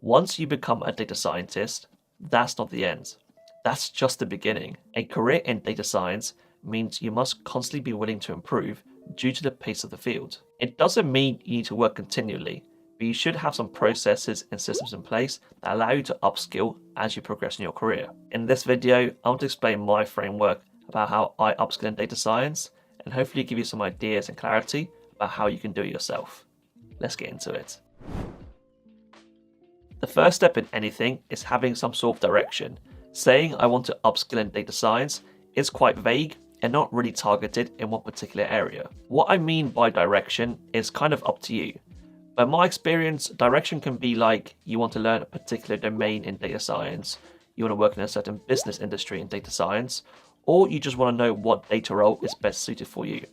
Once you become a data scientist, that's not the end. That's just the beginning. A career in data science means you must constantly be willing to improve due to the pace of the field. It doesn't mean you need to work continually, but you should have some processes and systems in place that allow you to upskill as you progress in your career. In this video, I want to explain my framework about how I upskill in data science and hopefully give you some ideas and clarity about how you can do it yourself. Let's get into it. The first step in anything is having some sort of direction. Saying I want to upskill in data science is quite vague and not really targeted in one particular area. What I mean by direction is kind of up to you. But in my experience, direction can be like you want to learn a particular domain in data science, you want to work in a certain business industry in data science, or you just want to know what data role is best suited for you.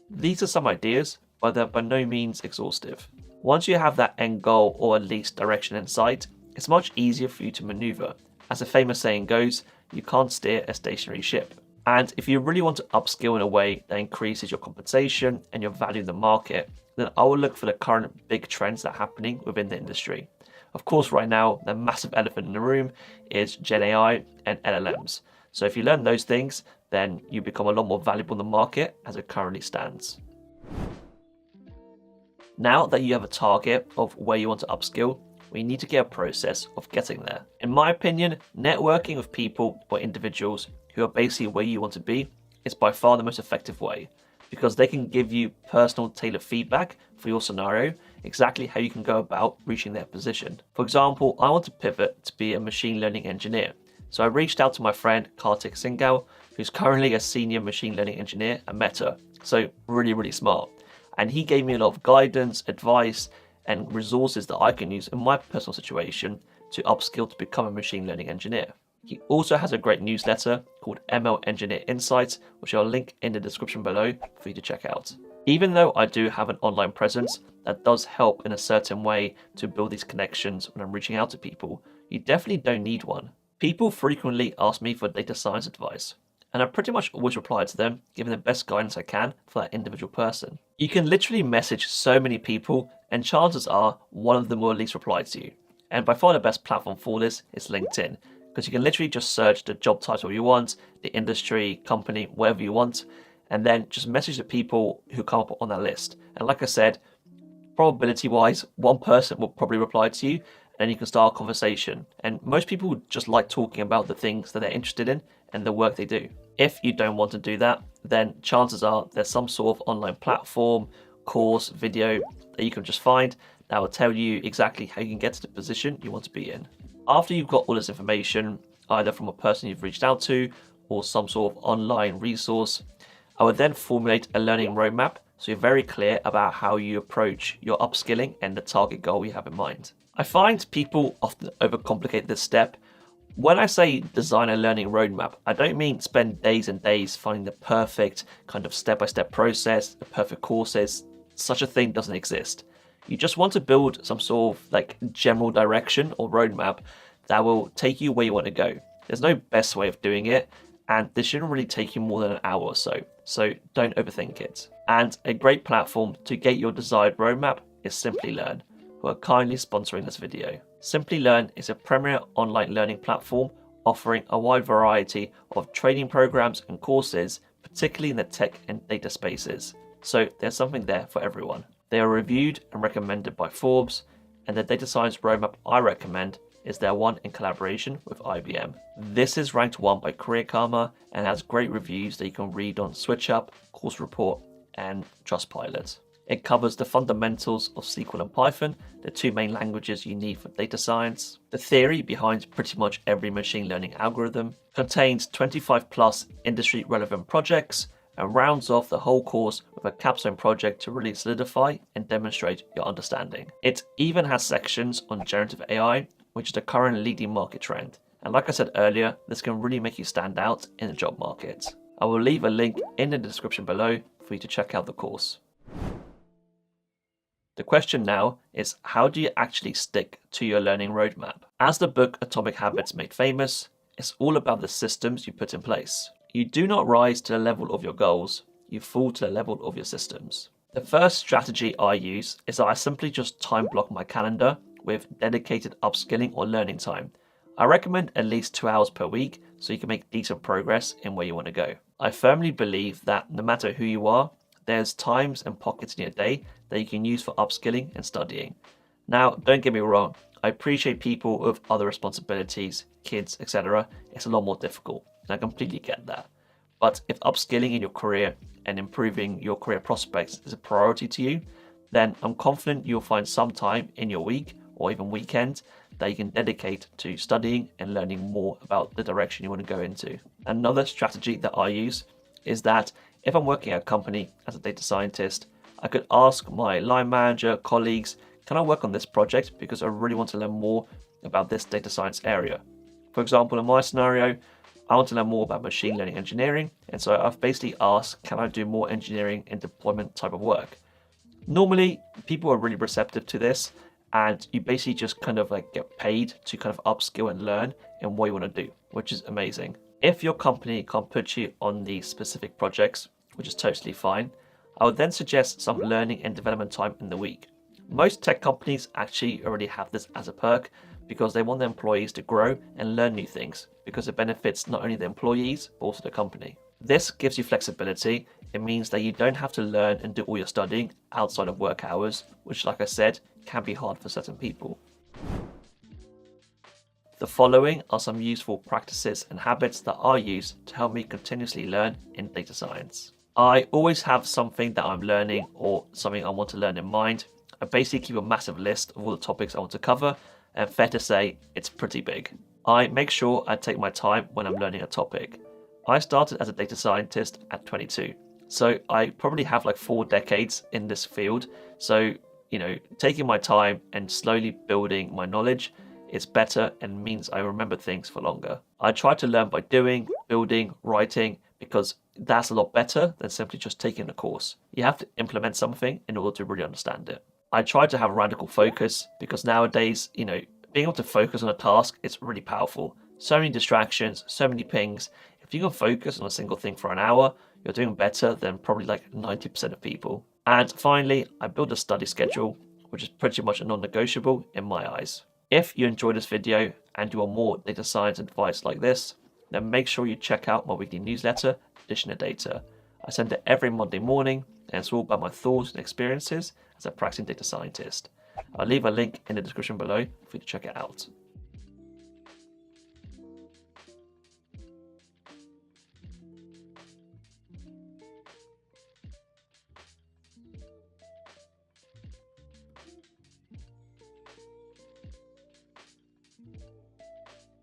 These are some ideas, but they're by no means exhaustive. Once you have that end goal or at least direction in sight, it's much easier for you to maneuver. As a famous saying goes, you can't steer a stationary ship. And if you really want to upskill in a way that increases your compensation and your value in the market, then I will look for the current big trends that are happening within the industry. Of course, right now, the massive elephant in the room is Gen AI and LLMs. So if you learn those things, then you become a lot more valuable in the market as it currently stands. Now that you have a target of where you want to upskill, we need to get a process of getting there. In my opinion, networking with people or individuals who are basically where you want to be is by far the most effective way, because they can give you personal tailored feedback for your scenario, exactly how you can go about reaching their position. For example, I want to pivot to be a machine learning engineer. So I reached out to my friend Kartik Singhal, who's currently a senior machine learning engineer at Meta. So really smart. And he gave me a lot of guidance, advice, and resources that I can use in my personal situation to upskill to become a machine learning engineer. He also has a great newsletter called ML Engineer Insights, which I'll link in the description below for you to check out. Even though I do have an online presence that does help in a certain way to build these connections when I'm reaching out to people, you definitely don't need one. People frequently ask me for data science advice, and I pretty much always reply to them, giving the best guidance I can for that individual person. You can literally message so many people, and chances are one of them will at least reply to you. And by far the best platform for this is LinkedIn, because you can literally just search the job title you want, the industry, company, whatever you want, and then just message the people who come up on that list. And like I said, probability-wise, one person will probably reply to you, and then you can start a conversation. And most people just like talking about the things that they're interested in and the work they do. If you don't want to do that, then chances are there's some sort of online platform, course, video that you can just find that will tell you exactly how you can get to the position you want to be in. After you've got all this information, either from a person you've reached out to or some sort of online resource, I would then formulate a learning roadmap so you're very clear about how you approach your upskilling and the target goal you have in mind. I find people often overcomplicate this step. When I say design a learning roadmap, I don't mean spend days and days finding the perfect kind of step-by-step process, the perfect courses. Such a thing doesn't exist. You just want to build some sort of like general direction or roadmap that will take you where you want to go. There's no best way of doing it, and this shouldn't really take you more than an hour or so don't overthink it. And a great platform to get your desired roadmap is Simply Learn, who are kindly sponsoring this video. Simply Learn is a premier online learning platform offering a wide variety of training programs and courses, particularly in the tech and data spaces. So there's something there for everyone. They are reviewed and recommended by Forbes, and the data science roadmap I recommend is their one in collaboration with IBM. This is ranked 1 by Career Karma and has great reviews that you can read on SwitchUp, Course Report, and Trustpilot. It covers the fundamentals of SQL and Python, the two main languages you need for data science, the theory behind pretty much every machine learning algorithm, contains 25 plus industry relevant projects, and rounds off the whole course with a capstone project to really solidify and demonstrate your understanding. It even has sections on generative AI, which is the current leading market trend. And like I said earlier, this can really make you stand out in the job market. I will leave a link in the description below for you to check out the course. The question now is, how do you actually stick to your learning roadmap? As the book Atomic Habits made famous, it's all about the systems you put in place. You do not rise to the level of your goals, you fall to the level of your systems. The first strategy I use is that I simply just time block my calendar with dedicated upskilling or learning time. I recommend at least 2 hours per week so you can make decent progress in where you want to go. I firmly believe that no matter who you are, there's times and pockets in your day that you can use for upskilling and studying. Now, don't get me wrong, I appreciate people with other responsibilities, kids, etc. It's a lot more difficult, and I completely get that. But if upskilling in your career and improving your career prospects is a priority to you, then I'm confident you'll find some time in your week or even weekend that you can dedicate to studying and learning more about the direction you want to go into. Another strategy that I use is that if I'm working at a company as a data scientist, I could ask my line manager, colleagues, can I work on this project because I really want to learn more about this data science area. For example, in my scenario, I want to learn more about machine learning engineering, and so I've basically asked, can I do more engineering and deployment type of work? Normally, people are really receptive to this, and you basically just kind of like get paid to kind of upskill and learn in what you want to do, which is amazing. If your company can't put you on these specific projects, which is totally fine, I would then suggest some learning and development time in the week. Most tech companies actually already have this as a perk because they want their employees to grow and learn new things because it benefits not only the employees but also the company. This gives you flexibility. It means that you don't have to learn and do all your studying outside of work hours, which, like I said, can be hard for certain people. The following are some useful practices and habits that I use to help me continuously learn in data science. I always have something that I'm learning or something I want to learn in mind. I basically keep a massive list of all the topics I want to cover, and fair to say, it's pretty big. I make sure I take my time when I'm learning a topic. I started as a data scientist at 22, so I probably have like 4 decades in this field. So, taking my time and slowly building my knowledge is better and means I remember things for longer. I try to learn by doing, building, writing, because that's a lot better than simply just taking a course. You have to implement something in order to really understand it. I try to have radical focus because nowadays, being able to focus on a task is really powerful. So many distractions, so many pings. If you can focus on a single thing for an hour, you're doing better than probably like 90% of people. And finally, I build a study schedule, which is pretty much a non-negotiable in my eyes. If you enjoyed this video and you want more data science advice like this, then make sure you check out my weekly newsletter, Edition of Data. I send it every Monday morning, and it's all about my thoughts and experiences as a practicing data scientist. I'll leave a link in the description below for you to check it out.